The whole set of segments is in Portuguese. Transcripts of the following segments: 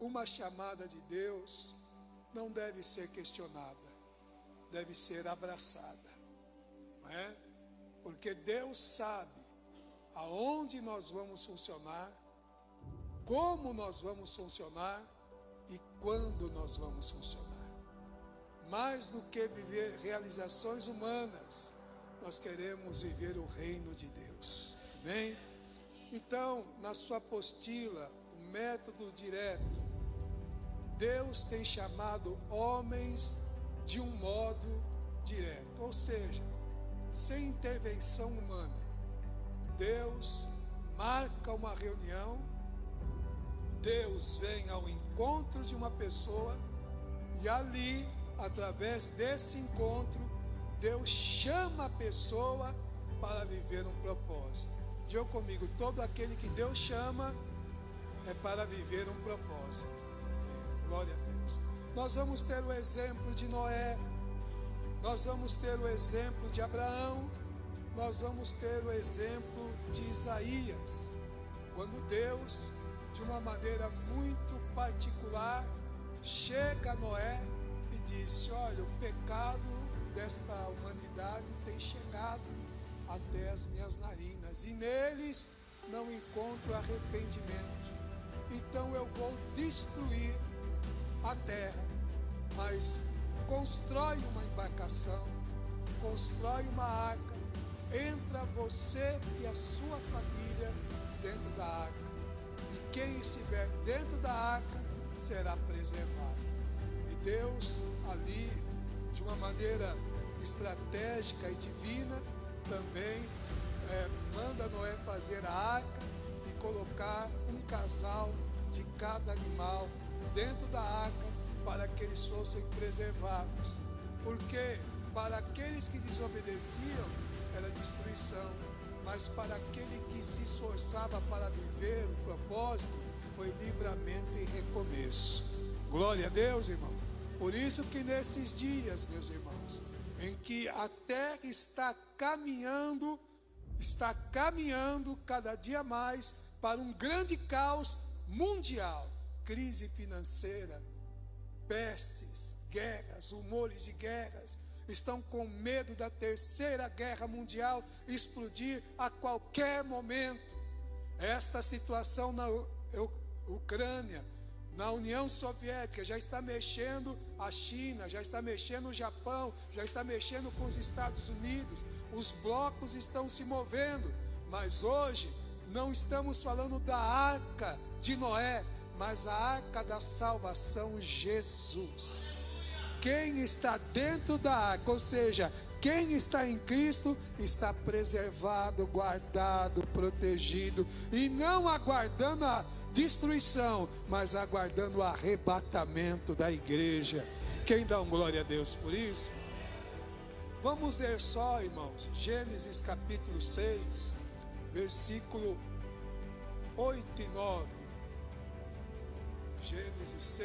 uma chamada de Deus não deve ser questionada, deve ser abraçada, não é? Porque Deus sabe aonde nós vamos funcionar, como nós vamos funcionar e quando nós vamos funcionar. Mais do que viver realizações humanas, nós queremos viver o reino de Deus. Amém? Então, na sua apostila, o método direto, Deus tem chamado homens de um modo direto, ou seja, sem intervenção humana. Deus marca uma reunião, Deus vem ao encontro de uma pessoa e ali, através desse encontro, Deus chama a pessoa para viver um propósito. Diga comigo, todo aquele que Deus chama é para viver um propósito. Glória a Deus. Nós vamos ter o exemplo de Noé, nós vamos ter o exemplo de Abraão, nós vamos ter o exemplo de Isaías, quando Deus, de uma maneira muito particular, chega a Noé e disse: olha, o pecado desta humanidade tem chegado até as minhas narinas e neles não encontro arrependimento, então eu vou destruir a terra, mas constrói uma embarcação, constrói uma arca, entra você e a sua família dentro da arca, e quem estiver dentro da arca será preservado. E Deus ali, de uma maneira estratégica e divina, também manda Noé fazer a arca e colocar um casal de cada animal dentro da arca para que eles fossem preservados, porque para aqueles que desobedeciam era destruição, mas para aquele que se esforçava para viver o propósito foi livramento e recomeço. Glória a Deus, irmão. Por isso que nesses dias, meus irmãos, em que a terra está caminhando cada dia mais para um grande caos mundial, crise financeira, pestes, guerras, rumores de guerras, estão com medo da terceira guerra mundial explodir a qualquer momento. Esta situação na Ucrânia, na União Soviética, já está mexendo a China, já está mexendo o Japão, já está mexendo com os Estados Unidos. Os blocos estão se movendo, mas hoje não estamos falando da arca de Noé, mas a arca da salvação, Jesus. Quem está dentro da arca, ou seja, quem está em Cristo, está preservado, guardado, protegido, e não aguardando a destruição, mas aguardando o arrebatamento da igreja. Quem dá glória a Deus por isso? Vamos ler só, irmãos, Gênesis capítulo 6, versículo 8 e 9. Gênesis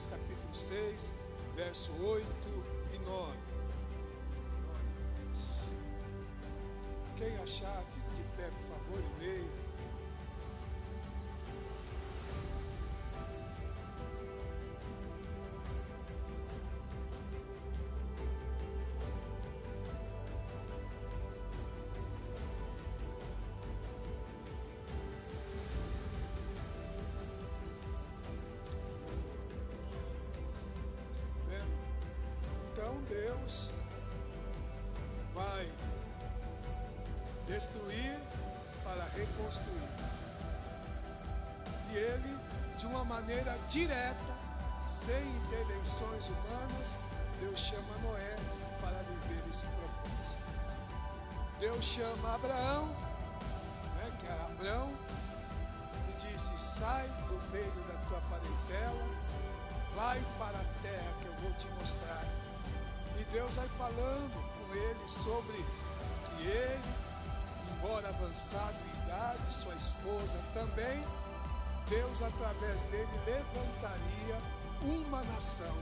capítulo 6, verso 8 e 9. Quem achar, fique de pé, por favor, e leia. Então Deus vai destruir para reconstruir. E Ele, de uma maneira direta, sem intervenções humanas, Deus chama Noé para viver esse propósito. Deus chama Abraão, que era Abrão, e disse: sai do meio da tua parentela, vai para a terra que eu vou te mostrar. E Deus vai falando com ele sobre que ele, embora avançado em idade, sua esposa também, Deus através dele levantaria uma nação,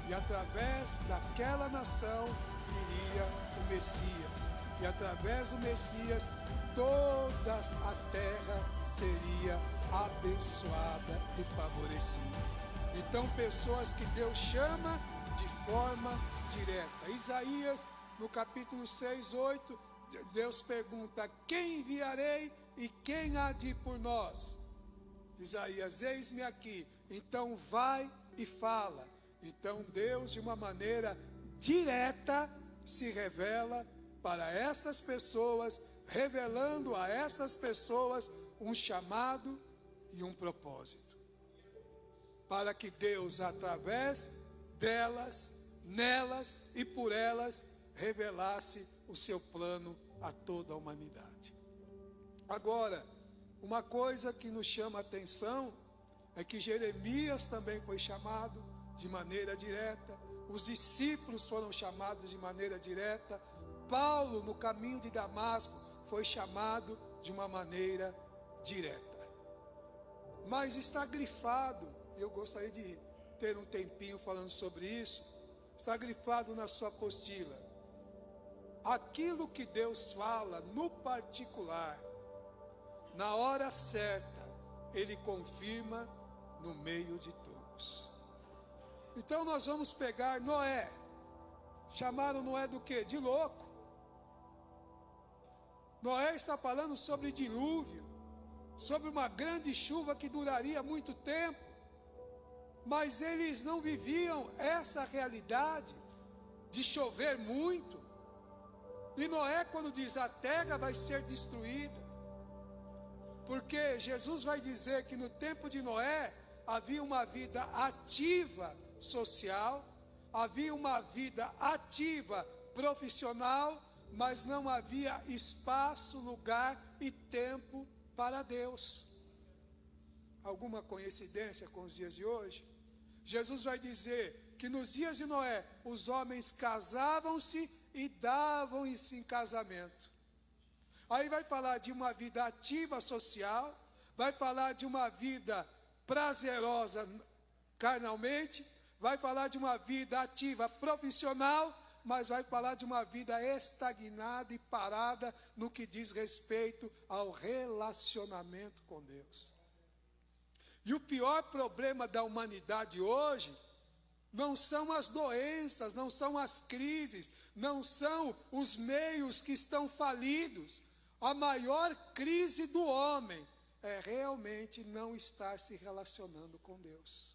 e através daquela nação iria o Messias. e através do Messias toda a terra seria abençoada e favorecida. Então, pessoas que Deus chama de forma direta. Isaías, no capítulo 6, 8, Deus pergunta: quem enviarei e quem há de ir por nós? Isaías: eis-me aqui. Então vai e fala. Então Deus, de uma maneira direta, se revela para essas pessoas, revelando a essas pessoas um chamado e um propósito, para que Deus, através delas, nelas e por elas, revelasse o seu plano a toda a humanidade. Agora, uma coisa que nos chama a atenção é que Jeremias também foi chamado de maneira direta, os discípulos foram chamados de maneira direta, Paulo, no caminho de Damasco, foi chamado de uma maneira direta. Mas está grifado, e eu gostaria de ter um tempinho falando sobre isso, está grifado na sua apostila: aquilo que Deus fala no particular, na hora certa, Ele confirma no meio de todos. Então nós vamos pegar Noé. Chamaram Noé do quê? De louco. Noé está falando sobre dilúvio, sobre uma grande chuva que duraria muito tempo, mas eles não viviam essa realidade de chover muito. E Noé, quando diz a terra vai ser destruída, porque Jesus vai dizer que no tempo de Noé havia uma vida ativa social, havia uma vida ativa profissional, mas não havia espaço, lugar e tempo para Deus. Alguma coincidência com os dias de hoje? Jesus vai dizer que nos dias de Noé, os homens casavam-se e davam-se em casamento. Aí vai falar de uma vida ativa social, vai falar de uma vida prazerosa carnalmente, vai falar de uma vida ativa profissional, mas vai falar de uma vida estagnada e parada no que diz respeito ao relacionamento com Deus. E o pior problema da humanidade hoje não são as doenças, não são as crises, não são os meios que estão falidos. A maior crise do homem é realmente não estar se relacionando com Deus.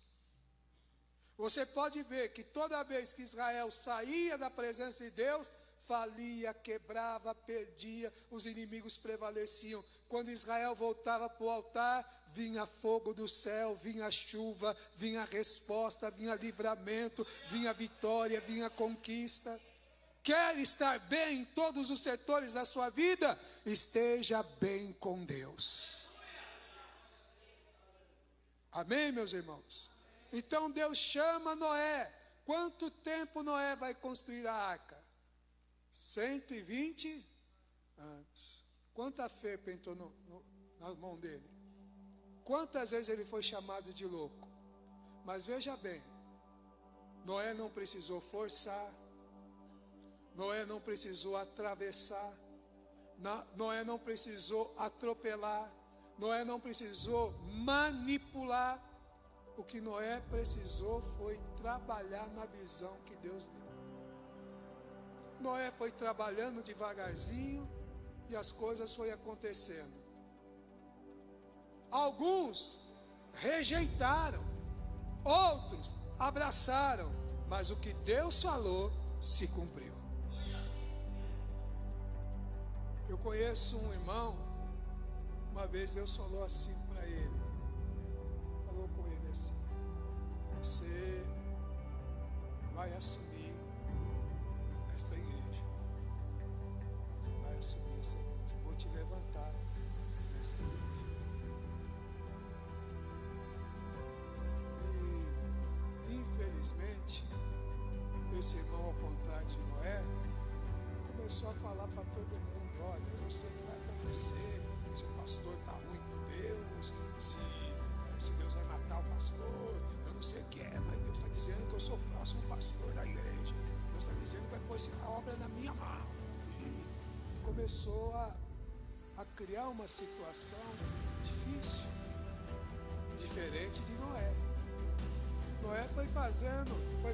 Você pode ver que toda vez que Israel saía da presença de Deus, falia, quebrava, perdia, os inimigos prevaleciam. Quando Israel voltava para o altar, vinha fogo do céu, vinha chuva, vinha resposta, vinha livramento, vinha vitória, vinha conquista. Quer estar bem em todos os setores da sua vida? Esteja bem com Deus. Amém, meus irmãos? Então Deus chama Noé. Quanto tempo Noé vai construir a arca? 120 anos. Quanta ferpa entrou na mão dele? Quantas vezes ele foi chamado de louco? Mas veja bem, Noé não precisou forçar, Noé não precisou atravessar, Noé não precisou atropelar, Noé não precisou manipular. O que Noé precisou foi trabalhar na visão que Deus deu. Noé foi trabalhando devagarzinho e as coisas foram acontecendo. Alguns rejeitaram, outros abraçaram, mas o que Deus falou se cumpriu. Eu conheço um irmão, uma vez Deus falou assim para ele, falou com ele assim: você vai assumir essa igreja, você vai assumir essa igreja, vou te levantar nessa igreja. E infelizmente esse irmão, ao contrário de Noé, começou a falar para todo mundo: olha, eu não sei o que vai acontecer, se o pastor está ruim com Deus, se Deus vai matar o pastor, eu não sei o que é, mas Deus está dizendo que eu sou o próximo pastor da igreja, Deus está dizendo que vai pôr essa obra na minha mão. começou a criar uma situação difícil, diferente de Noé. Noé foi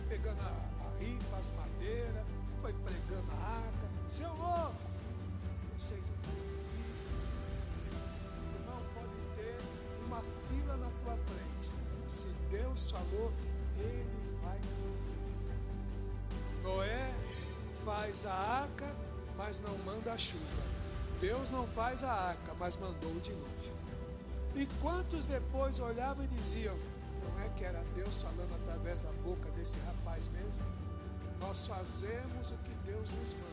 pegando a ripa, as madeiras, foi pregando a arca. Seu louco, eu sei que não pode ter uma fila na tua frente. Se Deus falou, Ele vai cumprir. Noé faz a arca, mas não manda a chuva. Deus não faz a arca, mas mandou o dilúvio. E quantos depois olhavam e diziam: não é que era Deus falando através da boca desse rapaz mesmo? Nós fazemos o que Deus nos manda,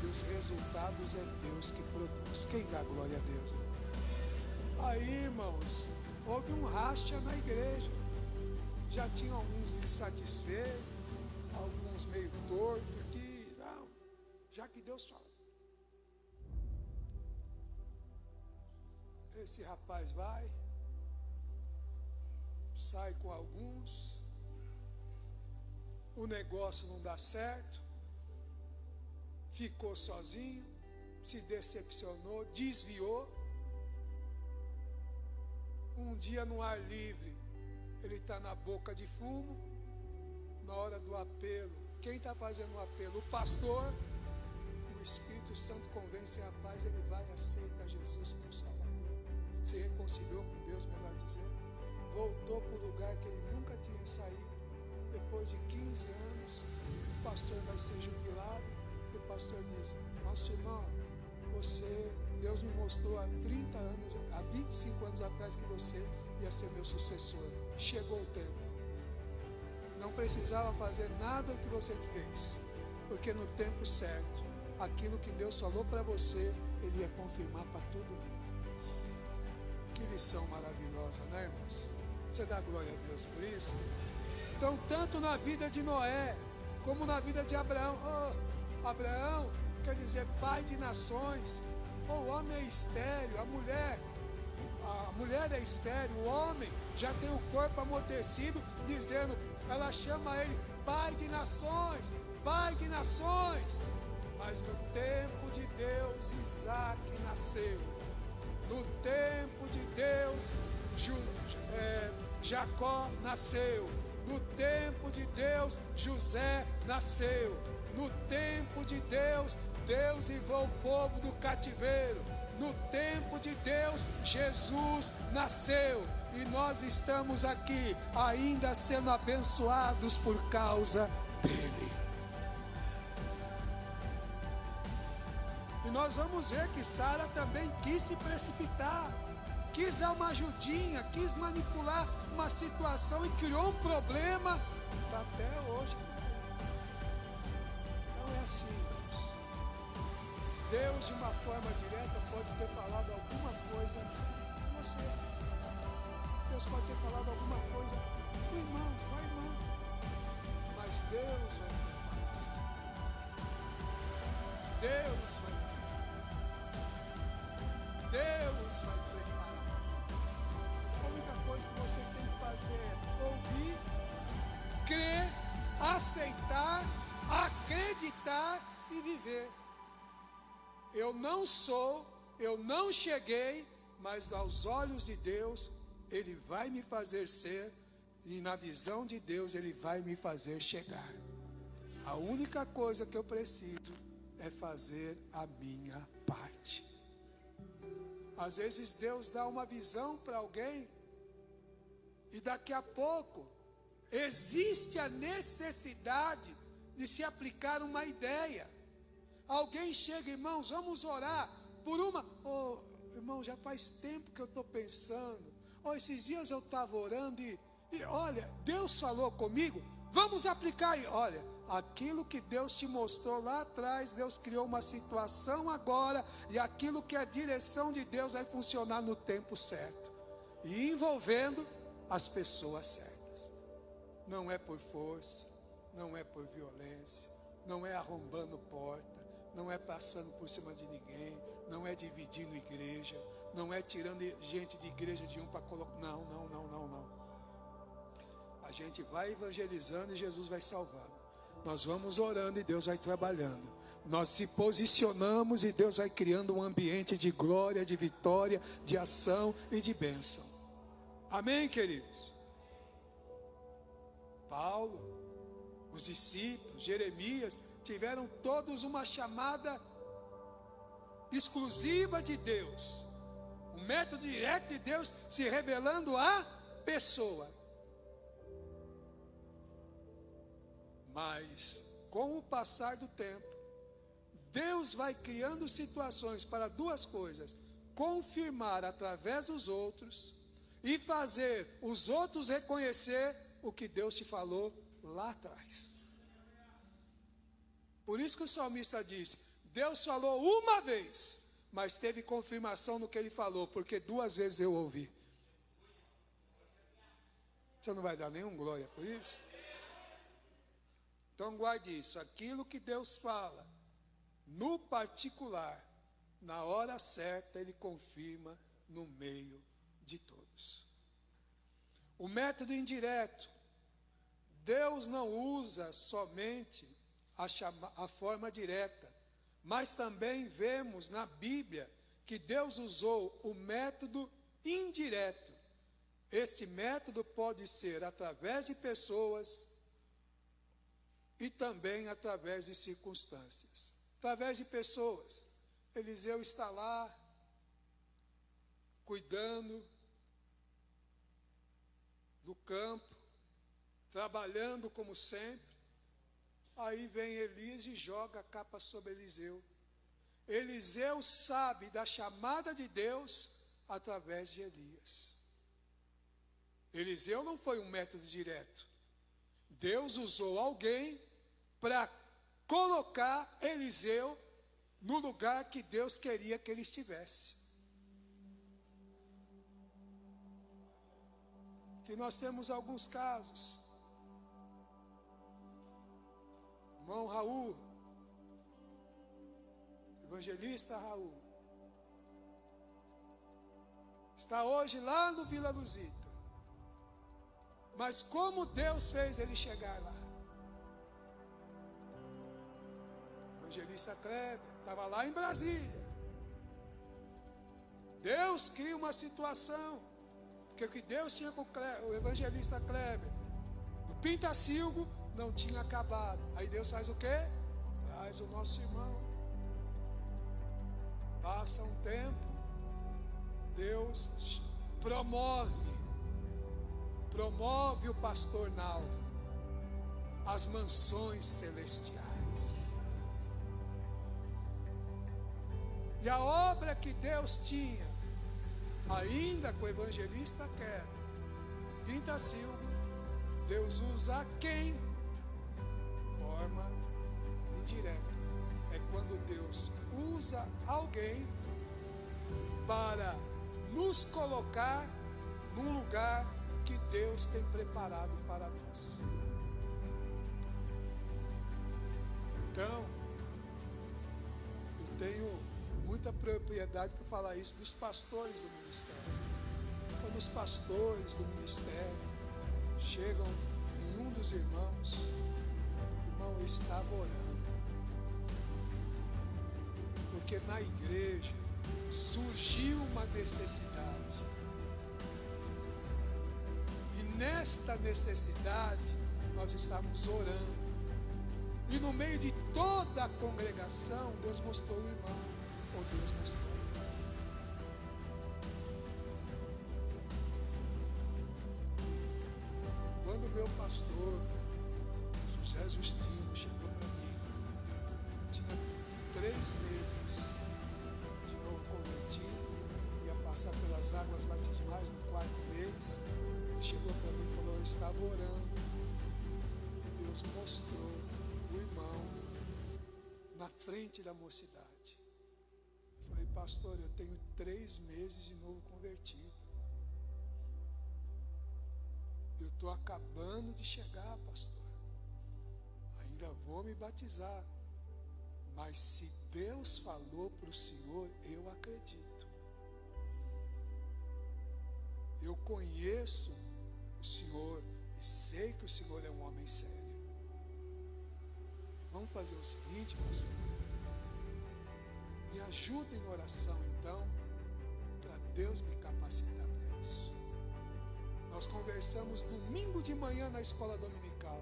e os resultados é Deus que produz. Quem dá glória a Deus? Aí, irmãos, houve um racha na igreja. Já tinham alguns insatisfeitos, alguns meio tortos, que não, já que Deus fala. Esse rapaz sai com alguns, o negócio não dá certo, ficou sozinho, se decepcionou, desviou. Um dia no ar livre, ele está na boca de fumo. Na hora do apelo, quem está fazendo o apelo? O pastor. O Espírito Santo convence o rapaz, ele vai e aceita Jesus como Salvador. Se reconciliou com Deus, melhor dizendo. Voltou para o lugar que ele nunca tinha saído. Depois de 15 anos, o pastor vai ser jubilado. E o pastor diz: nosso irmão, Deus me mostrou há 30 anos, há 25 anos atrás, que você ia ser meu sucessor. Chegou o tempo. Não precisava fazer nada que você fez, porque no tempo certo, aquilo que Deus falou para você, Ele ia confirmar para todo mundo. Que lição maravilhosa, né, irmãos? Você dá glória a Deus por isso? Então, tanto na vida de Noé, como na vida de Abraão. Abraão quer dizer pai de nações. O homem é estéril, a mulher é estéril, o homem já tem o corpo amortecido, dizendo, ela chama ele pai de nações, pai de nações. Mas no tempo de Deus, Isaac nasceu. No tempo de Deus, Jacó nasceu. No tempo de Deus, José nasceu. No tempo de Deus, Deus livrou o povo do cativeiro. No tempo de Deus, Jesus nasceu. E nós estamos aqui ainda sendo abençoados por causa dele. E nós vamos ver que Sara também quis se precipitar, quis dar uma ajudinha, quis manipular uma situação e criou um problema até hoje. Não é assim, irmãos. Deus, de uma forma direta, pode ter falado alguma coisa com você. Deus pode ter falado alguma coisa com o irmão, com a irmã. Mas Deus vai preparar você. Deus vai preparar você. Deus vai preparar. A única coisa que você tem que fazer é ouvir, crer, aceitar, acreditar e viver. Eu não cheguei, mas aos olhos de Deus, Ele vai me fazer ser, e na visão de Deus, Ele vai me fazer chegar. A única coisa que eu preciso é fazer a minha parte. Às vezes Deus dá uma visão para alguém, e daqui a pouco, existe a necessidade de se aplicar uma ideia. Alguém chega, irmãos, vamos orar por uma... irmão, já faz tempo que eu estou pensando. Esses dias eu estava orando e olha, Deus falou comigo, vamos aplicar aí. Olha, aquilo que Deus te mostrou lá atrás, Deus criou uma situação agora, e aquilo que é a direção de Deus vai funcionar no tempo certo, e envolvendo as pessoas certas. Não é por força, não é por violência, não é arrombando porta, não é passando por cima de ninguém, não é dividindo igreja, não é tirando gente de igreja de um para colocar. Não. A gente vai evangelizando e Jesus vai salvando. nós vamos orando e Deus vai trabalhando. Nós se posicionamos e Deus vai criando um ambiente de glória, de vitória, de ação e de bênção. Amém, queridos? Paulo, os discípulos, Jeremias, tiveram todos uma chamada exclusiva de Deus. Um método direto de Deus se revelando à pessoa. Mas, com o passar do tempo, Deus vai criando situações para duas coisas: confirmar através dos outros e fazer os outros reconhecer o que Deus te falou lá atrás. Por isso que o salmista disse: Deus falou uma vez, mas teve confirmação no que ele falou, porque 2 vezes eu ouvi. Você não vai dar nenhum glória por isso? Então guarde isso: aquilo que Deus fala no particular, na hora certa Ele confirma no meio de todos. O método indireto: Deus não usa somente a forma direta, mas também vemos na Bíblia que Deus usou o método indireto. Este método pode ser através de pessoas e também através de circunstâncias. Através de pessoas, Eliseu está lá, cuidando do campo, trabalhando como sempre. Aí vem Elias e joga a capa sobre Eliseu. Eliseu sabe da chamada de Deus através de Elias. Eliseu não foi um método direto. Deus usou alguém para colocar Eliseu no lugar que Deus queria que ele estivesse. Que nós temos alguns casos. Irmão Raul, evangelista Raul, está hoje lá no Vila Luzita. Mas como Deus fez ele chegar lá? Evangelista Kleber estava lá em Brasília. Deus cria uma situação, porque o que Deus tinha com o evangelista Kleber no Pintacilgo não tinha acabado. Aí Deus faz o quê? Traz o nosso irmão. Passa um tempo, Deus promove o pastor Nalvo às mansões celestiais. E a obra que Deus tinha, ainda com o evangelista Kleber, Pintacilgo, Deus usa quem? Forma indireta. É quando Deus usa alguém para nos colocar num lugar que Deus tem preparado para nós. Então, eu tenho muita propriedade para falar isso dos pastores do ministério. Quando os pastores do ministério chegam em um dos irmãos, o irmão estava orando, porque na igreja surgiu uma necessidade. Nesta necessidade, nós estamos orando. E no meio de toda a congregação, Deus mostrou o irmão. Ou Deus mostrou o irmão. Quando o meu pastor, José Justino, chegou para mim, eu tinha 3 meses de novo convertido, ia passar pelas águas batismais no 4º mês. Chegou para mim e falou: eu estava orando e Deus mostrou o irmão na frente da mocidade. Eu falei: pastor, eu tenho 3 meses de novo convertido, eu estou acabando de chegar, pastor, ainda vou me batizar, mas se Deus falou para o senhor, eu acredito. Eu conheço o senhor e sei que o senhor é um homem sério. Vamos fazer o seguinte, pastor. Me ajuda em oração, então, para Deus me capacitar para isso. Nós conversamos domingo de manhã na escola dominical.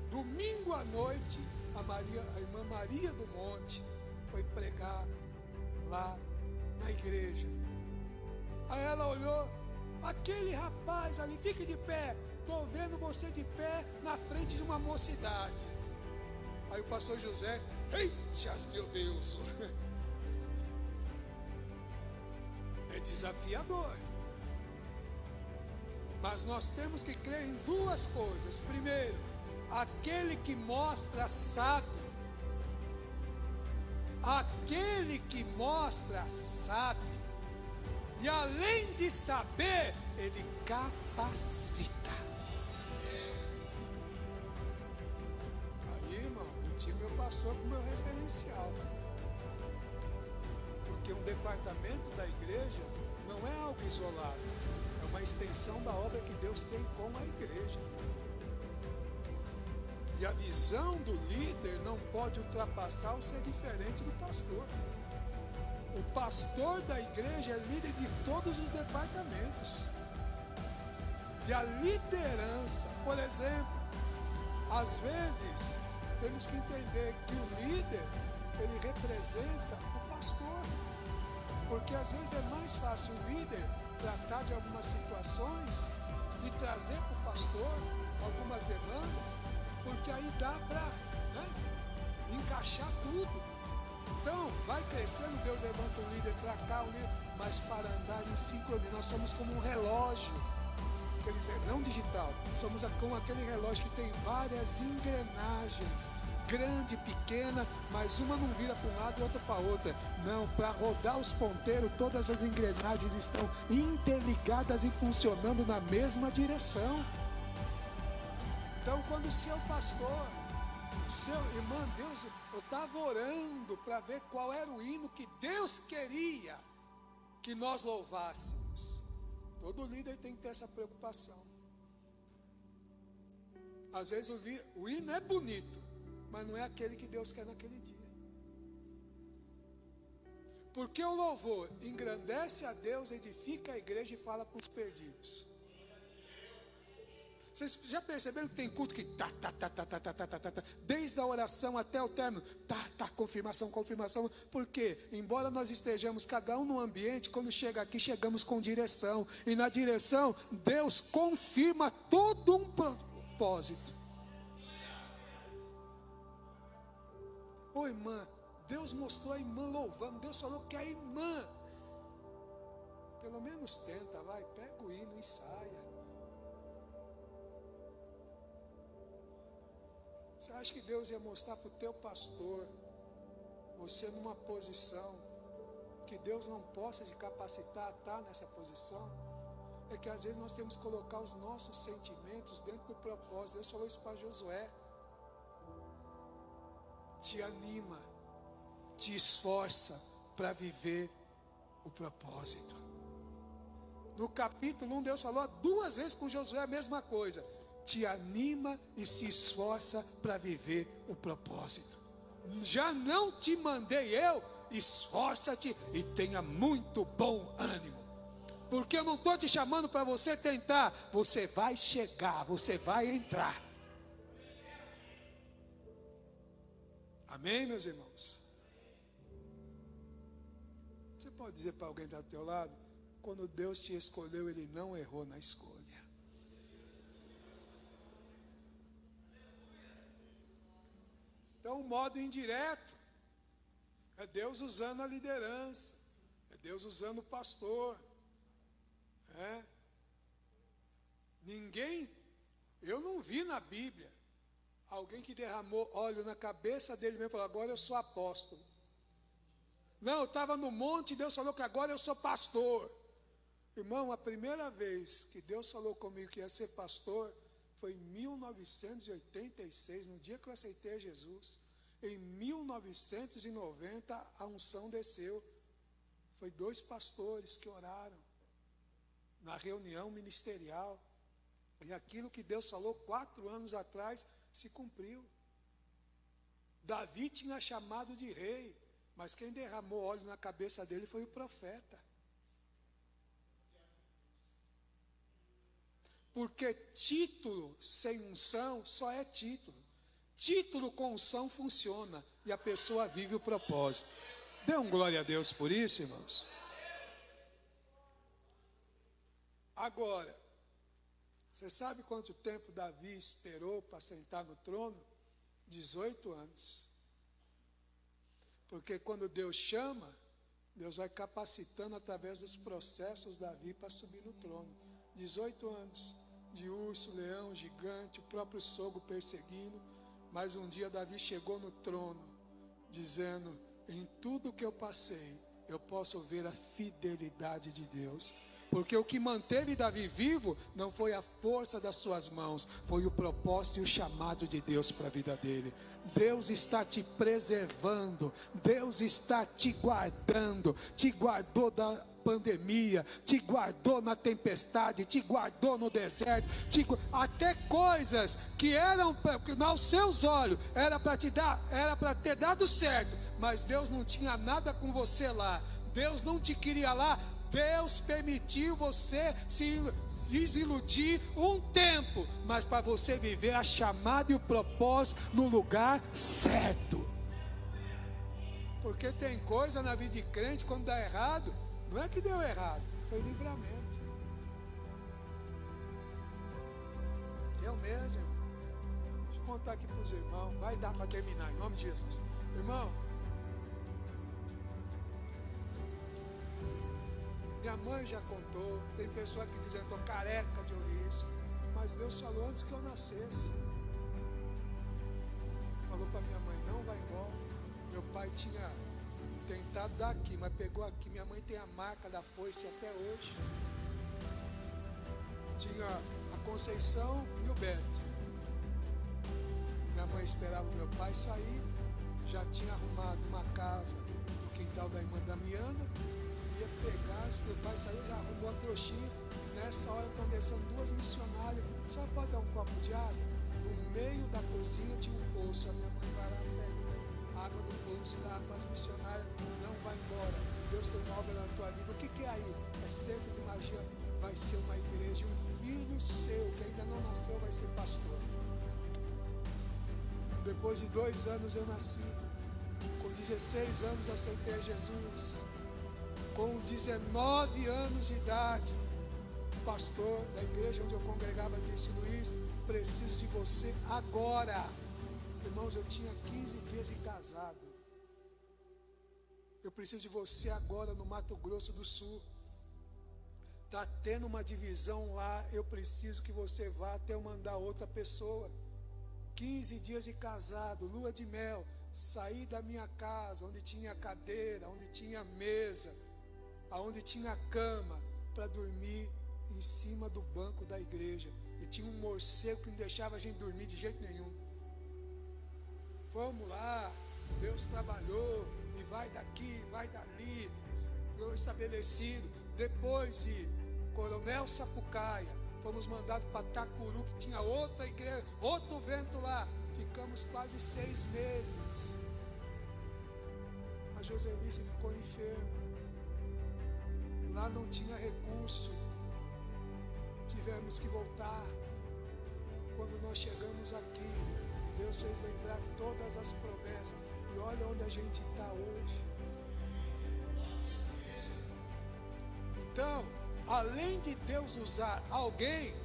Domingo à noite, a irmã Maria do Monte foi pregar lá na igreja. Aí ela olhou, aquele rapaz ali, fique de pé, estou vendo você de pé na frente de uma mocidade. Aí o pastor José, eita, meu Deus, é desafiador. Mas nós temos que crer em duas coisas. Primeiro, aquele que mostra sabe. Aquele que mostra sabe. E além de saber, ele capacita. Aí, irmão, eu tinha meu pastor como meu referencial. Porque um departamento da igreja não é algo isolado. É uma extensão da obra que Deus tem com a igreja. E a visão do líder não pode ultrapassar ou ser diferente do pastor. O pastor da igreja é líder de todos os departamentos. E a liderança, por exemplo, às vezes temos que entender que o líder, ele representa o pastor. Porque às vezes é mais fácil o líder tratar de algumas situações e trazer para o pastor algumas demandas, porque aí dá para encaixar tudo. Então, vai crescendo, Deus levanta um líder para cá, um líder, mas para andar em sincronia, nós somos como um relógio, aquele não digital, somos como aquele relógio que tem várias engrenagens, grande, pequena, mas uma não vira para um lado e outra para outra. Não, para rodar os ponteiros, todas as engrenagens estão interligadas e funcionando na mesma direção. Então, quando o seu pastor, o seu irmão, Deus, eu estava orando para ver qual era o hino que Deus queria que nós louvássemos. Todo líder tem que ter essa preocupação. Às vezes o hino é bonito, mas não é aquele que Deus quer naquele dia. Porque o louvor engrandece a Deus, edifica a igreja e fala com os perdidos. Vocês já perceberam que tem culto que desde a oração até o término, confirmação, porque embora nós estejamos cada um no ambiente, quando chega aqui, chegamos com direção, e na direção, Deus confirma todo um propósito. Ô irmã, Deus mostrou a irmã louvando, Deus falou que a irmã, pelo menos tenta, vai, pega o hino e ensaia. Você acha que Deus ia mostrar para o teu pastor, você numa posição que Deus não possa te capacitar a estar nessa posição? É que às vezes nós temos que colocar os nossos sentimentos dentro do propósito. Deus falou isso para Josué. Te anima, te esforça para viver o propósito. No capítulo 1, Deus falou 2 vezes com Josué a mesma coisa. Te anima e se esforça para viver o propósito. Já não te mandei eu, esforça-te e tenha muito bom ânimo. Porque eu não estou te chamando para você tentar, você vai chegar, você vai entrar. Amém, meus irmãos? Você pode dizer para alguém do teu lado, quando Deus te escolheu, Ele não errou na escolha. Então, o modo indireto é Deus usando a liderança, é Deus usando o pastor. Eu não vi na Bíblia alguém que derramou óleo na cabeça dele mesmo e falou, agora eu sou apóstolo. Não, eu estava no monte e Deus falou que agora eu sou pastor. Irmão, a primeira vez que Deus falou comigo que ia ser pastor foi em 1986, no dia que eu aceitei a Jesus. Em 1990, a unção desceu. Foi 2 pastores que oraram na reunião ministerial. E aquilo que Deus falou 4 anos atrás se cumpriu. Davi tinha chamado de rei, mas quem derramou óleo na cabeça dele foi o profeta. Porque título sem unção só é título. Título com unção funciona e a pessoa vive o propósito. Dê um glória a Deus por isso, irmãos. Agora, você sabe quanto tempo Davi esperou para sentar no trono? 18 anos. Porque quando Deus chama, Deus vai capacitando através dos processos Davi para subir no trono. 18 anos, de urso, leão, gigante, o próprio sogro perseguindo. Mas um dia Davi chegou no trono, dizendo: em tudo que eu passei, eu posso ver a fidelidade de Deus. Porque o que manteve Davi vivo não foi a força das suas mãos, foi o propósito e o chamado de Deus para a vida dele. Deus está te preservando, Deus está te guardando, te guardou da pandemia, te guardou na tempestade, te guardou no deserto, até coisas que eram, aos seus olhos, era para ter dado certo, mas Deus não tinha nada com você lá, Deus não te queria lá. Deus permitiu você se desiludir um tempo, mas para você viver a chamada e o propósito no lugar certo. Porque tem coisa na vida de crente, quando dá errado, não é que deu errado, foi livramento. Eu mesmo, deixa eu contar aqui para os irmãos, vai dar para terminar, em nome de Jesus. Irmão, minha mãe já contou, tem pessoa que diz, eu estou careca de ouvir isso, mas Deus falou antes que eu nascesse. Falou para minha mãe, não vai embora. Meu pai tinha tentado dar aqui, mas pegou aqui. Minha mãe tem a marca da foice até hoje. Tinha a Conceição e o Beto. Minha mãe esperava o meu pai sair, já tinha arrumado uma casa no quintal da irmã Damiana. Ia pegar, se meu pai saiu, já arrumou a trouxinha. Nessa hora estão descendo duas missionárias. Só pode dar um copo de água? No meio da cozinha tinha um poço. A minha mãe vai lá, pega a água do poço, dá água para as missionárias. Não vai embora. Deus tem uma obra na tua vida. O que é aí? É centro de magia. Vai ser uma igreja. Um filho seu, que ainda não nasceu, vai ser pastor. Depois de 2 anos eu nasci. Com 16 anos aceitei a Jesus. Com 19 anos de idade, o pastor da igreja onde eu congregava disse: Luiz, preciso de você agora. Irmãos, eu tinha 15 dias de casado. Eu preciso de você agora no Mato Grosso do Sul. Está tendo uma divisão lá, eu preciso que você vá até eu mandar outra pessoa. 15 dias de casado, lua de mel. Saí da minha casa, onde tinha cadeira, onde tinha mesa, aonde tinha cama, para dormir em cima do banco da igreja. E tinha um morcego que não deixava a gente dormir de jeito nenhum. Vamos lá, Deus trabalhou, e vai daqui, vai dali, eu estabelecido. Depois de Coronel Sapucaia, fomos mandados para Tacuru, que tinha outra igreja, outro vento lá. Ficamos quase 6 meses. A Joselice ficou enferma. Lá não tinha recurso, tivemos que voltar. Quando nós chegamos aqui, Deus fez lembrar todas as promessas, e olha onde a gente está hoje. Então, além de Deus usar alguém,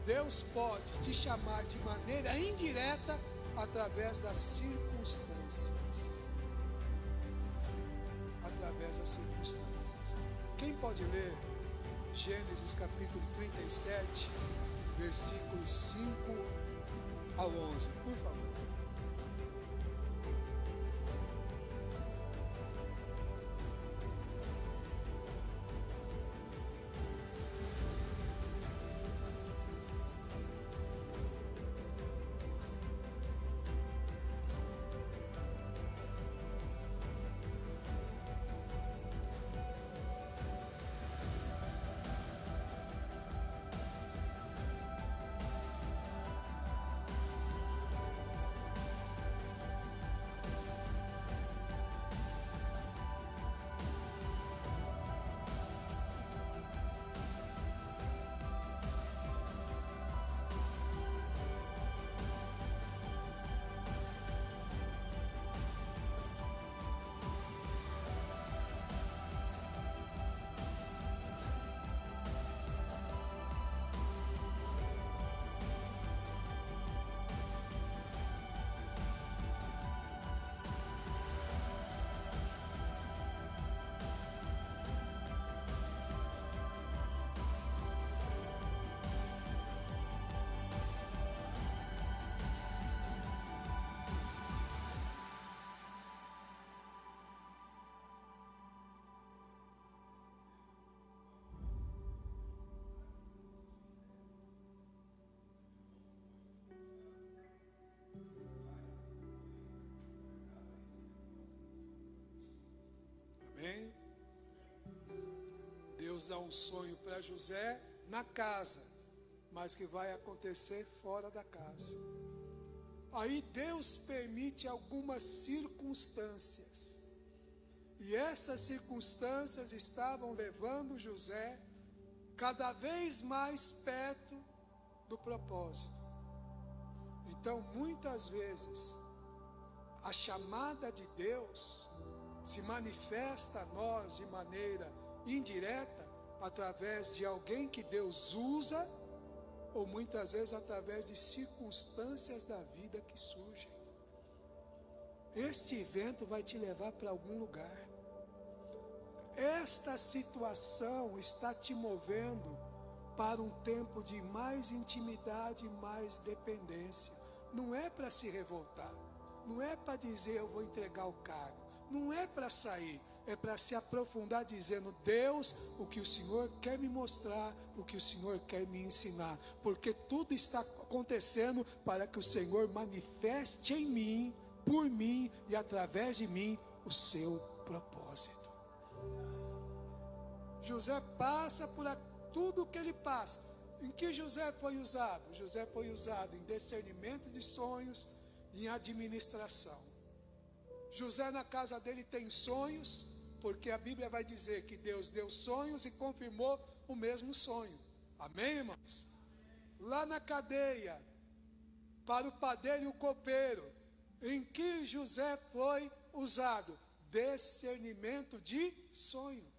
Deus pode te chamar de maneira indireta através das circunstâncias. Através das circunstâncias. Quem pode ler Gênesis capítulo 37, versículos 5 ao 11, por favor? Deus dá um sonho para José na casa, mas que vai acontecer fora da casa. Aí Deus permite algumas circunstâncias, e essas circunstâncias estavam levando José cada vez mais perto do propósito. Então, muitas vezes, a chamada de Deus se manifesta a nós de maneira indireta, através de alguém que Deus usa, ou muitas vezes através de circunstâncias da vida que surgem. Este evento vai te levar para algum lugar. Esta situação está te movendo para um tempo de mais intimidade, mais dependência. Não é para se revoltar, não é para dizer eu vou entregar o cargo, não é para sair, é para se aprofundar dizendo: Deus, o que o Senhor quer me mostrar, o que o Senhor quer me ensinar, porque tudo está acontecendo para que o Senhor manifeste em mim, por mim e através de mim o seu propósito. José passa por tudo o que ele passa. Em que José foi usado? José foi usado em discernimento de sonhos e em administração. José, na casa dele, tem sonhos, porque a Bíblia vai dizer que Deus deu sonhos e confirmou o mesmo sonho. Amém, irmãos? Lá na cadeia, para o padeiro e o copeiro, em que José foi usado? Discernimento de sonho.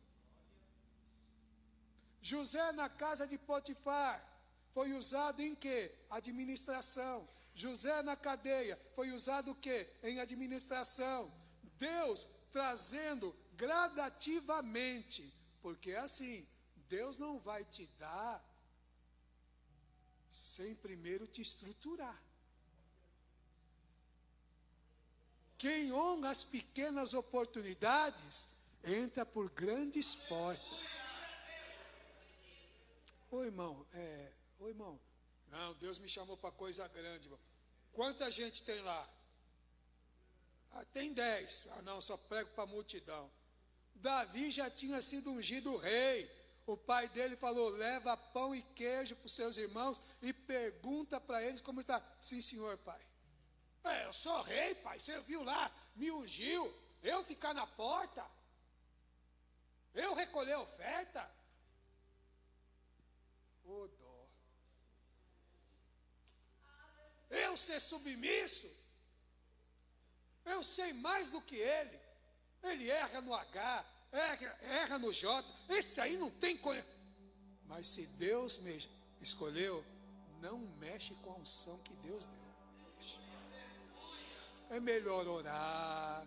José, na casa de Potifar, foi usado em quê? Administração. José, na cadeia, foi usado o quê? Em administração. Deus trazendo gradativamente, porque é assim, Deus não vai te dar sem primeiro te estruturar. Quem honra as pequenas oportunidades, entra por grandes portas. Ô irmão, não, Deus me chamou para coisa grande, irmão. Quanta gente tem lá? Tem 10. Não, só prego para a multidão. Davi já tinha sido ungido rei. O pai dele falou: leva pão e queijo para os seus irmãos e pergunta para eles como está. Sim, senhor, pai. Eu sou rei, pai. Você viu lá, me ungiu. Eu ficar na porta? Eu recolher oferta? Ô dó. Eu ser submisso? Eu sei mais do que ele. Ele erra no H, erra no J. Esse aí não tem coisa. Mas se Deus me escolheu, não mexe com a unção que Deus deu. É melhor orar.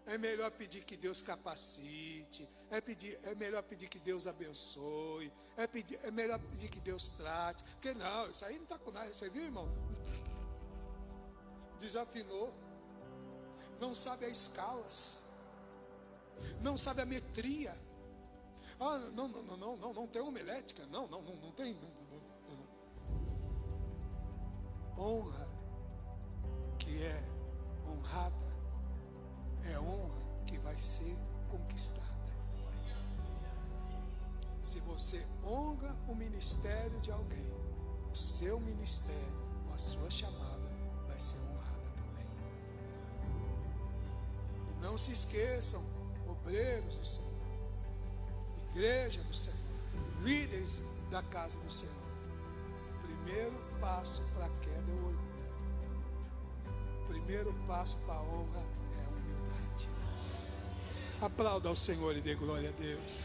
É melhor pedir que Deus capacite. É melhor pedir que Deus abençoe. É melhor pedir que Deus trate. Porque não, isso aí não está com nada. Você viu, irmão? Desafinou. Não sabe as escalas. Não sabe a metria. Não tem homilética. Não tem. Honra que é honrada é honra que vai ser conquistada. Se você honra o ministério de alguém, o seu ministério, a sua chamada vai ser honrada também. E não se esqueçam, obreiros do Senhor, igreja do Senhor, líderes da casa do Senhor, primeiro passo para a queda é o orgulho. Primeiro passo para a honra é a humildade. Aplauda ao Senhor e dê glória a Deus.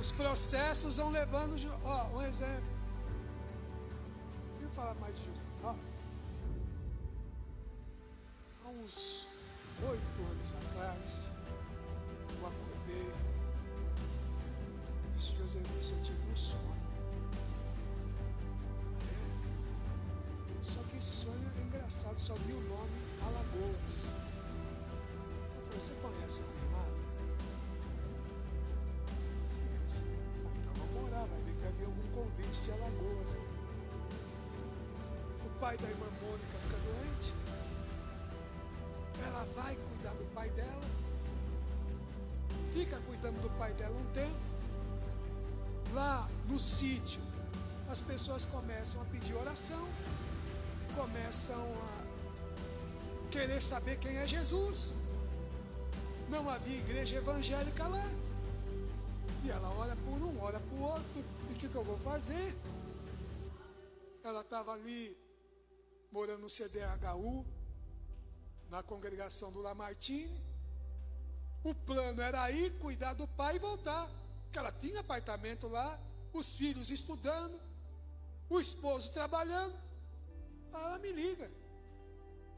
Os processos vão levando, um exemplo. Deixa eu falar mais de José. Há uns 8 anos atrás, eu acordei. Disse: José, eu tive um sonho. Só que esse sonho é engraçado, só vi o nome Alagoas. Eu falei: você conhece a minha irmã? Então vamos orar, vai ver que vai vir algum convite de Alagoas. Né? O pai da irmã Mônica fica doente. Ela vai cuidar do pai dela. Fica cuidando do pai dela um tempo. Lá no sítio, as pessoas começam a pedir oração, começam a querer saber quem é Jesus. Não havia igreja evangélica lá. E ela ora por um, ora por outro. E o que eu vou fazer? Ela estava ali, morando no CDHU, na congregação do Lamartine. O plano era ir, cuidar do pai e voltar. Porque ela tinha apartamento lá, os filhos estudando, o esposo trabalhando. Aí ela me liga: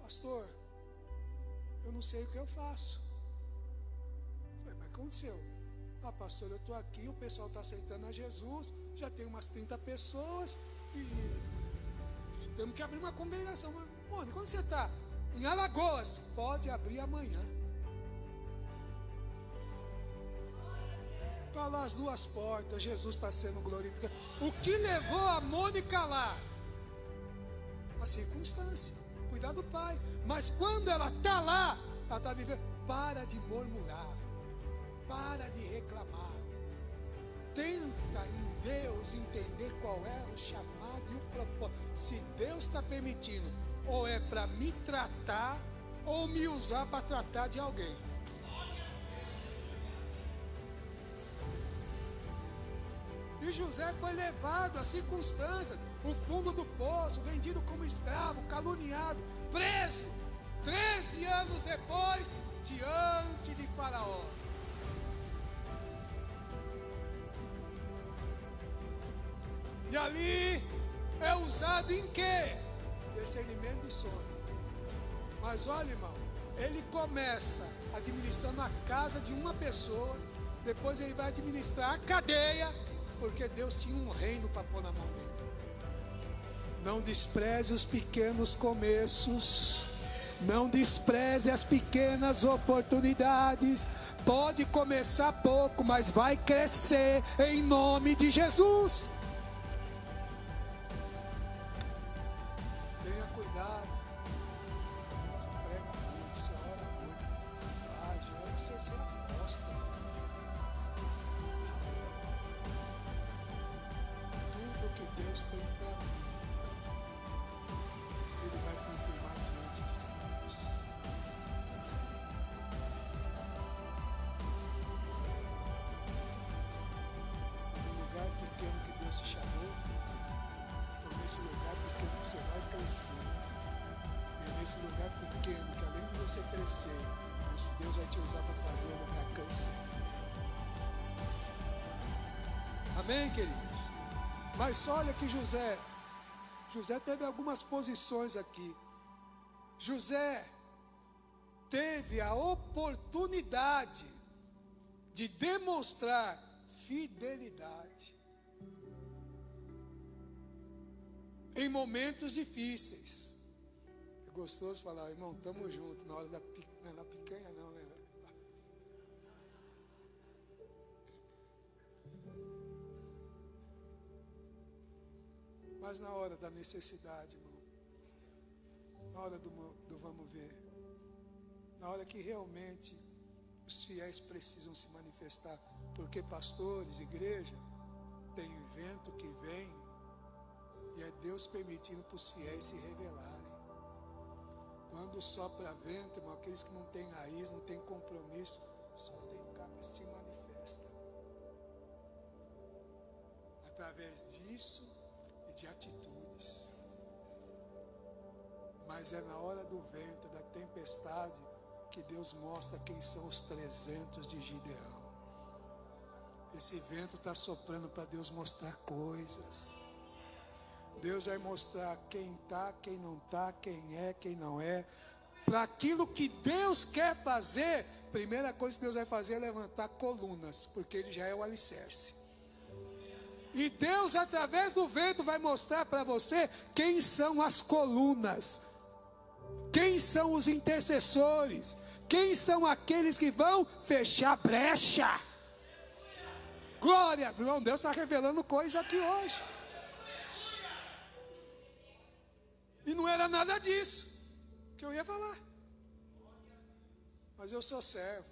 pastor, eu não sei o que eu faço. Eu falei: mas o que aconteceu? Ah, pastor, eu estou aqui, o pessoal está aceitando a Jesus, já tem umas 30 pessoas e temos que abrir uma congregação. Mônica, onde você está? Em Alagoas. Pode abrir amanhã. Está lá as duas portas, Jesus está sendo glorificado. O que levou a Mônica lá? A circunstância, cuidar do pai. Mas quando ela está lá, ela está vivendo. Para de murmurar, para de reclamar. Tenta em Deus entender qual é o chamado e o propósito. Se Deus está permitindo, ou é para me tratar, ou me usar para tratar de alguém. E José foi levado a circunstâncias, o fundo do poço, vendido como escravo, caluniado, preso, 13 anos depois, diante de Faraó. E ali é usado em quê? Discernimento de sonho. Mas olha, irmão, ele começa administrando a casa de uma pessoa, depois ele vai administrar a cadeia, porque Deus tinha um reino para pôr na mão dele. Não despreze os pequenos começos, não despreze as pequenas oportunidades. Pode começar pouco, mas vai crescer em nome de Jesus. Tenha cuidado. Você prega muito, você ora muito. Ah, já é para você ser apóstolo. Tudo que Deus tem para mim, Ele vai confirmar diante de Deus. No lugar pequeno que Deus te chamou, então nesse lugar pequeno você vai crescer. E é nesse lugar pequeno que, além de você crescer, Deus vai te usar para fazer o lugar crescer. Amém, queridos? Mas olha que José teve algumas posições aqui. José teve a oportunidade de demonstrar fidelidade em momentos difíceis. É gostoso falar: irmão, estamos juntos na hora da picanha, não, né? Mas na hora da necessidade, irmão, na hora do vamos ver, na hora que realmente os fiéis precisam se manifestar, porque pastores, igreja, tem vento que vem e é Deus permitindo para os fiéis se revelarem. Quando sopra vento, irmão, aqueles que não têm raiz, não têm compromisso, só tem capa, se manifesta. Através disso e de atitudes. Mas é na hora do vento, da tempestade, que Deus mostra quem são os 300 de Gideão. Esse vento está soprando para Deus mostrar coisas. Deus vai mostrar quem está, quem não está, quem é, quem não é. Para aquilo que Deus quer fazer, primeira coisa que Deus vai fazer é levantar colunas, porque Ele já é o alicerce. E Deus, através do vento, vai mostrar para você quem são as colunas, quem são os intercessores, quem são aqueles que vão fechar brecha. Glória, irmão, Deus está revelando coisa aqui hoje. E não era nada disso que eu ia falar. mas eu sou servo.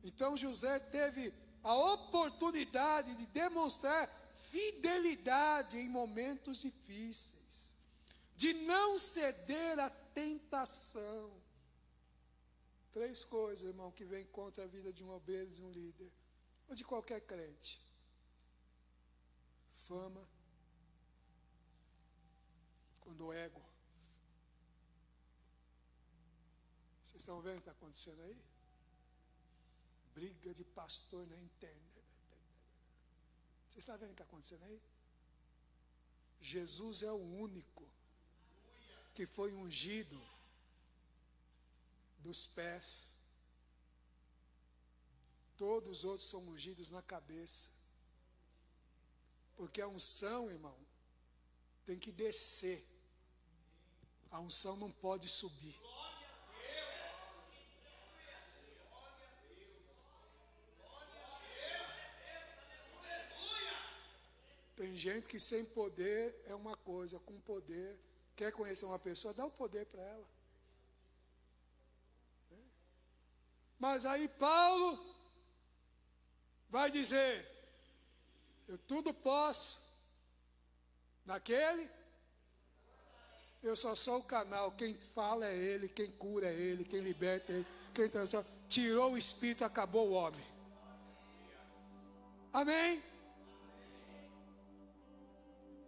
Então José teve a oportunidade de demonstrar fidelidade em momentos difíceis, de não ceder à tentação. 3 coisas, irmão, que vêm contra a vida de um obreiro, de um líder, ou de qualquer crente: fama, quando o ego. Vocês estão vendo o que está acontecendo aí? Briga de pastor na internet. Vocês estão vendo o que está acontecendo aí? Jesus é o único que foi ungido dos pés. Todos os outros são ungidos na cabeça. Porque a unção, irmão, tem que descer. A unção não pode subir. Tem gente que sem poder é uma coisa, com poder, quer conhecer uma pessoa, dá o poder para ela. Mas aí Paulo vai dizer: eu tudo posso naquele, eu só sou o canal, quem fala é ele, quem cura é ele, quem liberta é ele, quem transforma. Tirou o espírito, acabou o homem. Amém?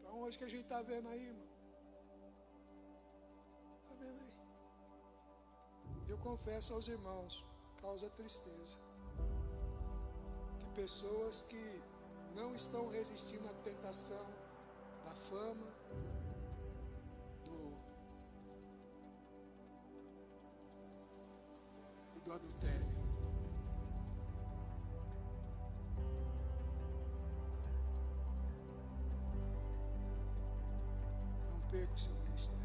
Então hoje que a gente está vendo aí, irmão, está vendo aí? Eu confesso aos irmãos, causa tristeza, que pessoas que não estão resistindo à tentação da fama, do adultério. Não perca o seu ministério.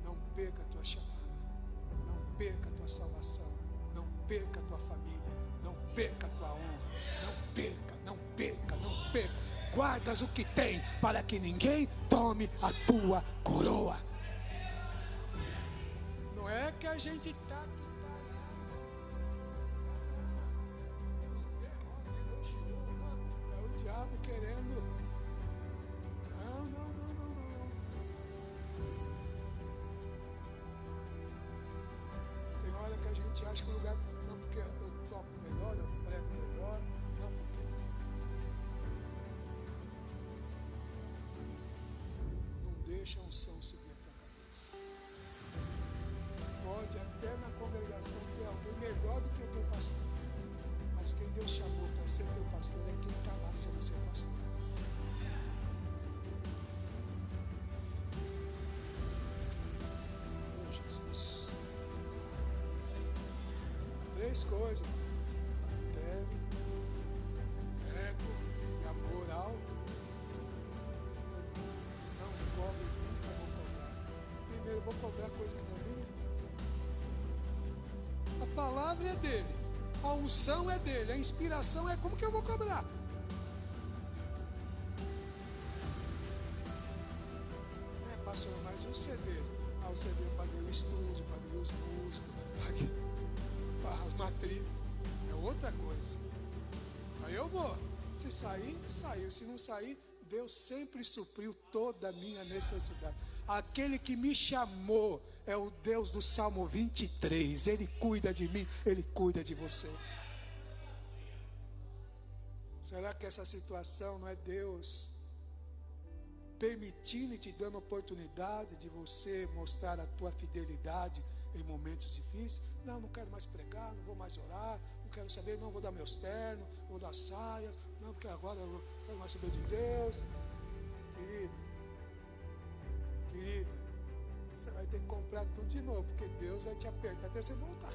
Não perca a tua chamada. Não perca a tua salvação. Não perca a tua família. Não perca a tua honra. Não perca, não perca, não perca. Guardas o que tem para que ninguém tome a tua coroa. Não é que a gente está aqui. Querendo. Não. Tem hora que a gente acha que o lugar. Não, porque eu toco melhor, eu prego melhor. Não, porque. Não deixa a unção subir a tua cabeça. Pode até na congregação ter alguém melhor do que o teu pastor. Mas quem Deus chamou para ser teu pastor é quem está lá sendo seu pastor. Oh, Jesus. 3 coisas: adultério, ego e amor alto. Não cobre, nunca vou cobrar. Primeiro vou cobrar coisa que não é minha. A palavra é dele. A unção é dele, a inspiração é como que eu vou cobrar? Pastor, mais um CD. O CD eu paguei o estúdio, paguei os músicos, paguei as matrículas. É outra coisa. Aí eu vou. Se sair, saiu. Se não sair, Deus sempre supriu toda a minha necessidade. Aquele que me chamou é o Deus do Salmo 23. Ele cuida de mim, Ele cuida de você. Será que essa situação não é Deus permitindo e te dando oportunidade de você mostrar a tua fidelidade em momentos difíceis? Não quero mais pregar, não vou mais orar, não quero saber, não vou dar meus ternos, vou dar saia, não, porque agora eu não quero mais saber de Deus. Querido, você vai ter que comprar tudo de novo, porque Deus vai te apertar até você voltar.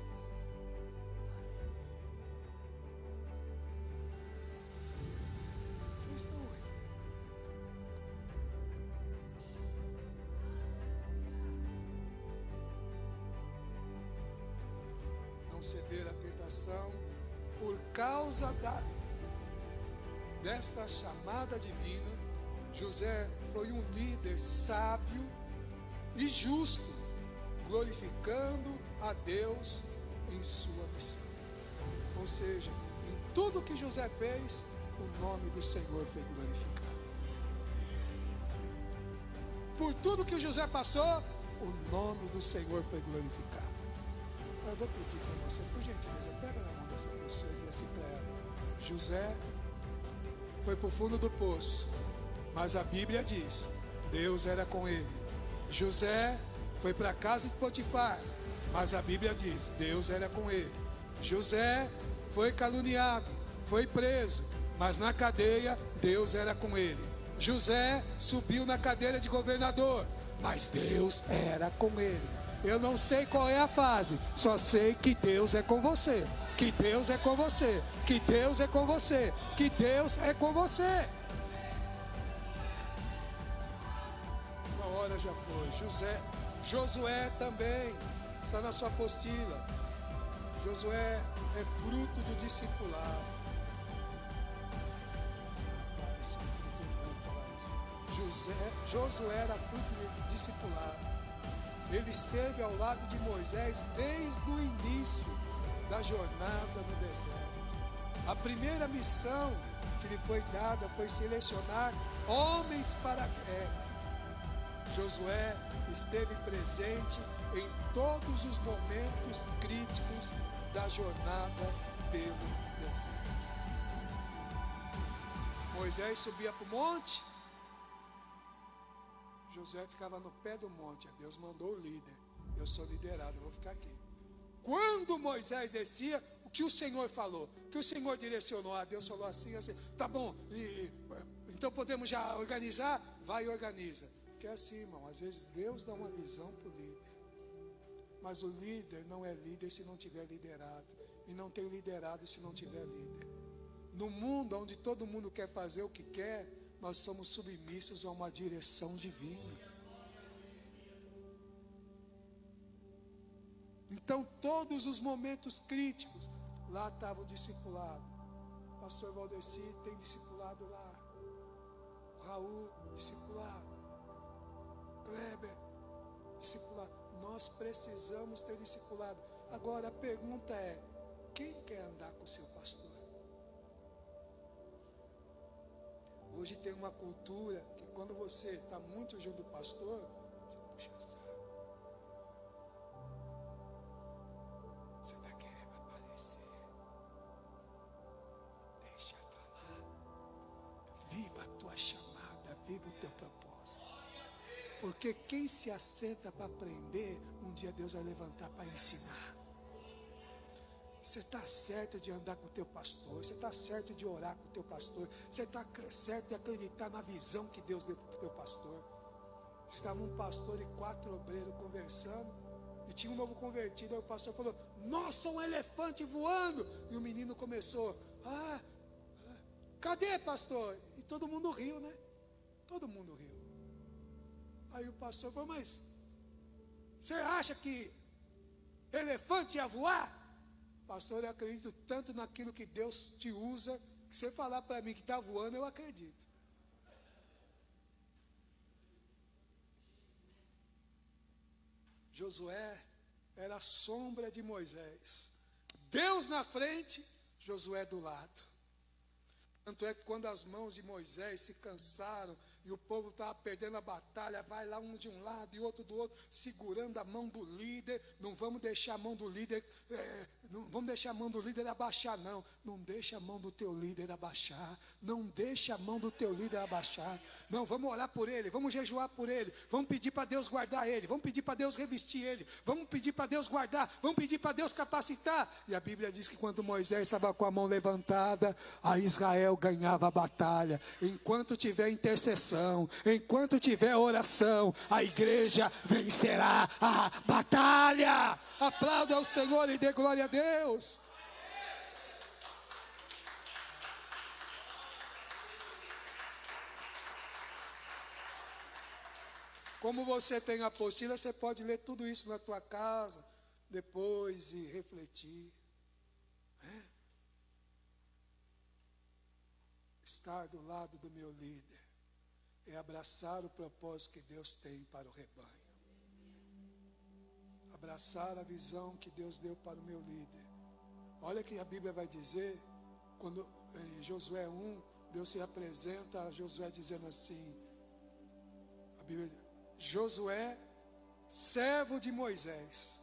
Vocês estão aí? Não ceder à tentação por causa desta chamada divina. José foi um líder sábio e justo, glorificando a Deus em sua missão. Ou seja, em tudo que José fez, o nome do Senhor foi glorificado. Por tudo que José passou, o nome do Senhor foi glorificado. Eu vou pedir para você, por gentileza, pega na mão dessa pessoa e diga assim para ela: José foi para o fundo do poço, mas a Bíblia diz, Deus era com ele. José foi para a casa de Potifar, mas a Bíblia diz, Deus era com ele. José foi caluniado, foi preso, mas na cadeia Deus era com ele. José subiu na cadeira de governador, mas Deus era com ele. Eu não sei qual é a fase, só sei que Deus é com você, que Deus é com você, que Deus é com você, que Deus é com você. Uma hora já foi. Josué também está na sua apostila. Josué é fruto do discipulado. Josué era fruto do discipulado. Ele esteve ao lado de Moisés desde o início da jornada no deserto. A primeira missão que lhe foi dada foi selecionar homens para a guerra. Josué esteve presente em todos os momentos críticos da jornada pelo deserto. Moisés subia para o monte, Josué ficava no pé do monte. Deus mandou o líder. Eu sou liderado, eu vou ficar aqui. Quando Moisés descia, o que o Senhor falou? O que o Senhor direcionou? Deus falou assim, tá bom, então podemos já organizar? Vai e organiza. Porque é assim, irmão, às vezes Deus dá uma visão para o líder. Mas o líder não é líder se não tiver liderado. E não tem liderado se não tiver líder. No mundo onde todo mundo quer fazer o que quer, nós somos submissos a uma direção divina. Então, todos os momentos críticos, lá estava o discipulado. Pastor Valdeci tem discipulado lá. O Raul, discipulado. Kleber, discipulado. Nós precisamos ter discipulado. Agora, a pergunta é: quem quer andar com o seu pastor? Hoje tem uma cultura que quando você está muito junto do pastor, você puxa saco. Você está querendo aparecer. Deixa falar. Viva a tua chamada, viva o teu propósito. Porque quem se assenta para aprender, um dia Deus vai levantar para ensinar. Você está certo de andar com o teu pastor, você está certo de orar com o teu pastor, você está certo de acreditar na visão que Deus deu para o teu pastor. Estava um pastor e 4 obreiros conversando, e tinha um novo convertido, aí o pastor falou: nossa, um elefante voando! E o menino começou: cadê, pastor? E todo mundo riu, né? Todo mundo riu. Aí o pastor falou: mas você acha que elefante ia voar? Pastor, eu acredito tanto naquilo que Deus te usa, que você falar para mim que está voando, eu acredito. Josué era a sombra de Moisés. Deus na frente, Josué do lado. Tanto é que quando as mãos de Moisés se cansaram e o povo estava perdendo a batalha, vai lá um de um lado e outro do outro, segurando a mão do líder. Não vamos deixar a mão do líder, não vamos deixar a mão do líder abaixar, não. Não deixa a mão do teu líder abaixar. Não deixa a mão do teu líder abaixar. Não, vamos orar por ele, vamos jejuar por ele, vamos pedir para Deus guardar ele, vamos pedir para Deus revestir ele, vamos pedir para Deus guardar, vamos pedir para Deus capacitar. E a Bíblia diz que quando Moisés estava com a mão levantada, a Israel ganhava a batalha. Enquanto tiver intercessão, enquanto tiver oração, a igreja vencerá a batalha. Aplauda ao Senhor e dê glória a Deus. Como você tem a apostila, você pode ler tudo isso na tua casa depois e refletir. Estar do lado do meu líder é abraçar o propósito que Deus tem para o rebanho. Abraçar a visão que Deus deu para o meu líder. Olha que a Bíblia vai dizer, quando em Josué 1, Deus se apresenta a Josué dizendo assim, a Bíblia diz, Josué, servo de Moisés.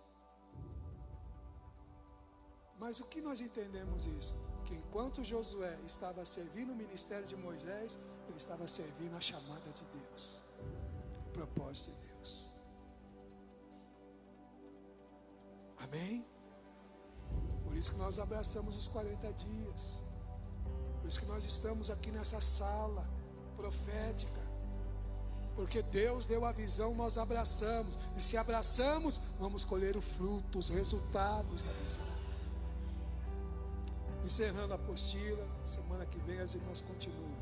Mas o que nós entendemos isso? Que enquanto Josué estava servindo o ministério de Moisés, ele estava servindo a chamada de Deus, o propósito de Deus. Amém? Por isso que nós abraçamos os 40 dias. Por isso que nós estamos aqui nessa sala profética. Porque Deus deu a visão, nós abraçamos. E se abraçamos, vamos colher o fruto, os resultados da visão. Encerrando a apostila, semana que vem as irmãs continuam.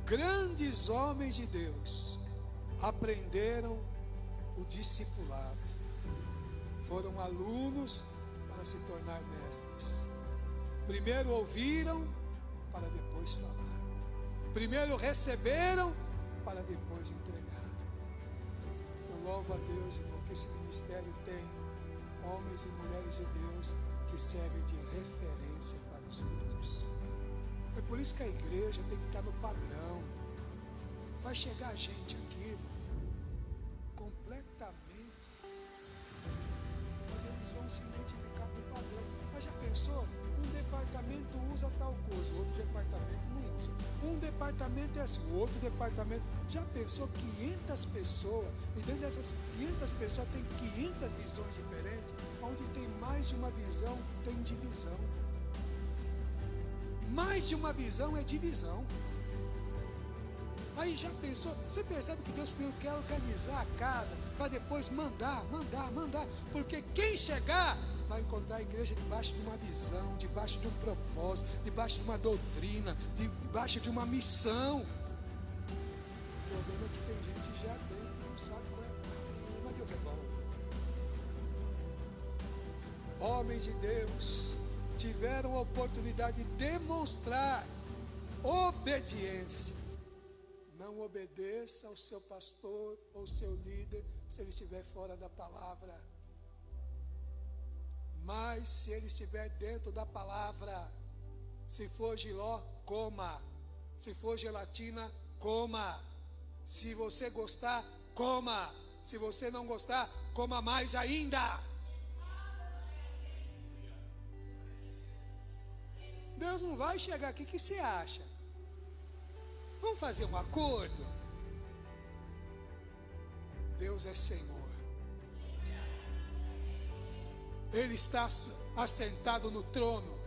Grandes homens de Deus aprenderam o discipulado. Foram alunos para se tornar mestres. Primeiro ouviram para depois falar. Primeiro receberam para depois entregar. Eu louvo a Deus, irmão, que esse ministério tem homens e mulheres de Deus que servem de referência para os outros. É por isso que a igreja tem que estar no padrão. Vai chegar gente aqui, irmão, completamente, mas eles vão se identificar com o padrão. Mas já pensou? Um departamento usa tal coisa, o outro departamento não usa. Um departamento é assim, o outro departamento. Já pensou 500 pessoas, e dentro dessas 500 pessoas tem 500 visões diferentes, onde tem mais de uma visão, tem divisão. Mais de uma visão é divisão. Aí já pensou, você percebe que Deus primeiro quer organizar a casa, para depois mandar, porque quem chegar vai encontrar a igreja debaixo de uma visão, debaixo de um propósito, debaixo de uma doutrina, debaixo de uma missão. O problema é que tem gente já dentro e não sabe qual é. Mas Deus é bom. Homens de Deus tiveram a oportunidade de demonstrar obediência. Não obedeça ao seu pastor ou seu líder se ele estiver fora da palavra. Mas se ele estiver dentro da palavra, se for jiló, coma. Se for gelatina, coma. Se você gostar, coma. Se você não gostar, coma mais ainda. Deus não vai chegar aqui, o que você acha? Vamos fazer um acordo? Deus é Senhor. Ele está assentado no trono.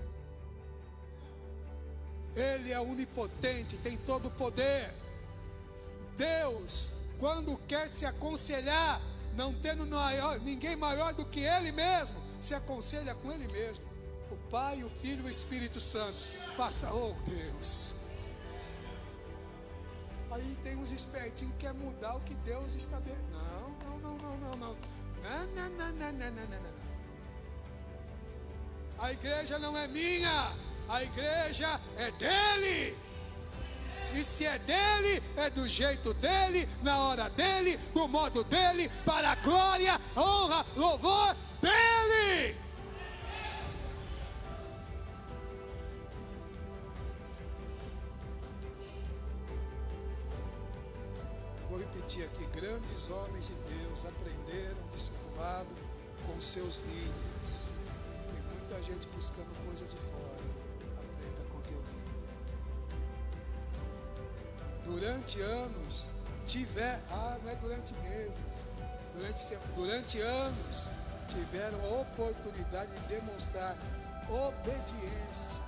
Ele é onipotente, tem todo o poder. Deus, quando quer se aconselhar, não tendo ninguém maior do que Ele mesmo, se aconselha com Ele mesmo. O Pai, o Filho e o Espírito Santo. Faça, oh Deus. Aí tem uns espertinhos que quer mudar o que Deus estabeleceu. Não. Não. A igreja não é minha, a igreja é dele. E se é dele, é do jeito dele, na hora dele, do modo dele, para a glória, honra, louvor dele. Vou repetir aqui: grandes homens de Deus aprenderam discipulado com seus líderes. Tem muita gente buscando coisa de fora. Aprenda com teu líder. Durante anos não é durante meses, durante anos tiveram a oportunidade de demonstrar obediência,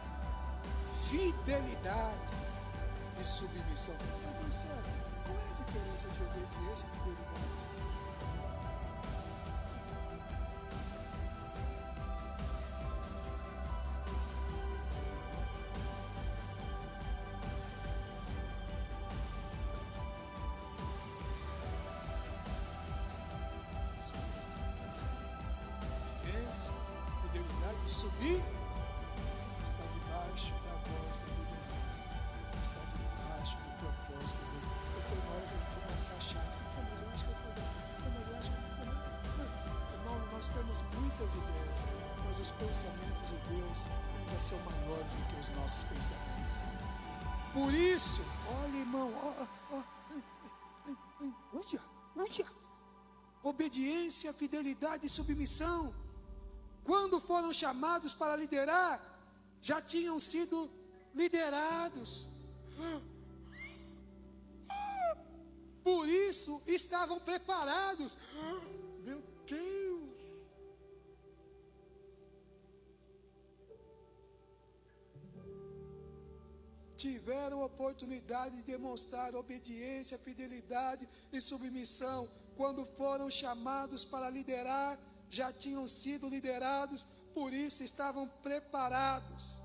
fidelidade e submissão. Qual é a diferença de obediência e fidelidade? Fidelidade e subir está debaixo da voz da liderança, está debaixo do propósito de Deus. Porque na hora que começar a achar, mas eu acho que eu vou fazer assim, mas eu acho que irmão, nós temos muitas ideias, mas os pensamentos de Deus ainda são maiores do que os nossos pensamentos. Por isso, olha, irmão, olha, obediência, fidelidade e submissão. Quando foram chamados para liderar, já tinham sido liderados. Por isso estavam preparados. Meu Deus! Tiveram a oportunidade de demonstrar obediência, fidelidade e submissão. Quando foram chamados para liderar, já tinham sido liderados, por isso estavam preparados.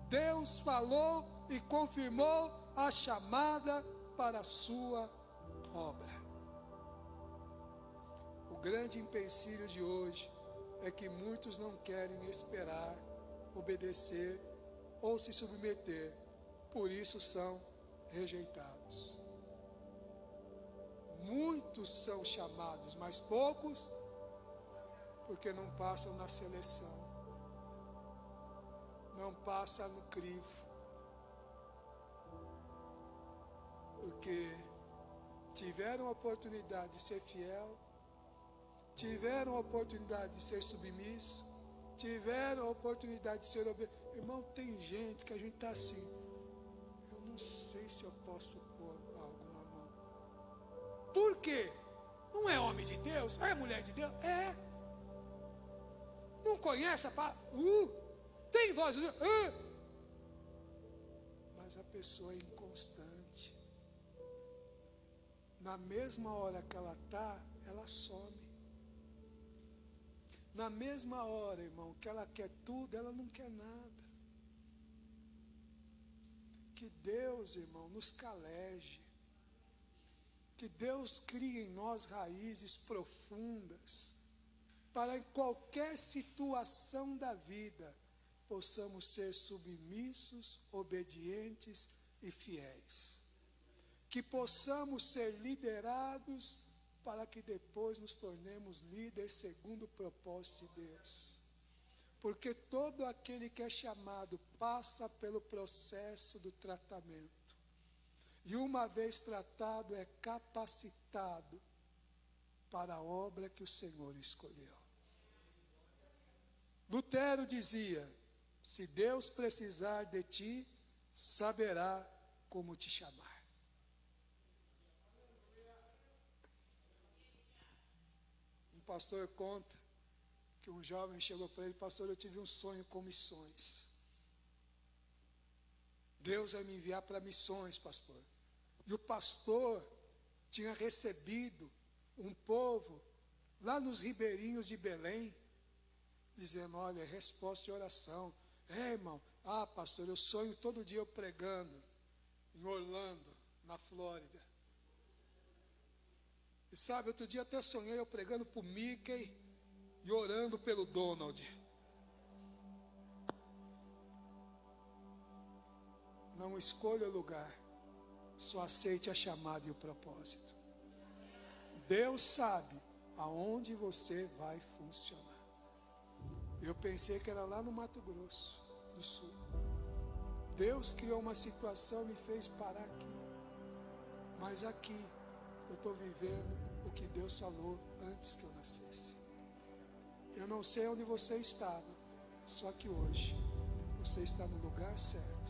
Deus falou e confirmou a chamada para a sua obra. O grande empecilho de hoje é que muitos não querem esperar, obedecer ou se submeter, por isso são rejeitados. Muitos são chamados, mas poucos, porque não passam na seleção, não passam no crivo, porque tiveram a oportunidade de ser fiel, tiveram a oportunidade de ser submisso, tiveram a oportunidade de ser obediente. Irmão, tem gente que a gente está assim, eu não sei se eu posso pôr algo na mão. Por quê? Não é homem de Deus? É mulher de Deus? É. Não conhece a palavra? Tem voz de Deus? Mas a pessoa é inconstante. Na mesma hora que ela está, ela some. Na mesma hora, irmão, que ela quer tudo, ela não quer nada. Que Deus, irmão, nos caleje. Que Deus crie em nós raízes profundas, para em qualquer situação da vida, possamos ser submissos, obedientes e fiéis. Que possamos ser liderados, para que depois nos tornemos líderes segundo o propósito de Deus. Porque todo aquele que é chamado passa pelo processo do tratamento. E uma vez tratado, é capacitado para a obra que o Senhor escolheu. Lutero dizia: se Deus precisar de ti, saberá como te chamar. Um pastor conta que um jovem chegou para ele: pastor, eu tive um sonho com missões. Deus vai me enviar para missões, pastor. E o pastor tinha recebido um povo lá nos ribeirinhos de Belém, dizendo: olha, é resposta de oração. Irmão, pastor, eu sonho todo dia eu pregando em Orlando, na Flórida. E sabe, outro dia até sonhei eu pregando para o Mickey e orando pelo Donald. Não escolha o lugar, só aceite a chamada e o propósito. Deus sabe aonde você vai funcionar. Eu pensei que era lá no Mato Grosso do Sul. Deus criou uma situação e me fez parar aqui. Mas aqui eu estou vivendo o que Deus falou antes que eu nascesse. Eu não sei onde você estava, só que hoje você está no lugar certo,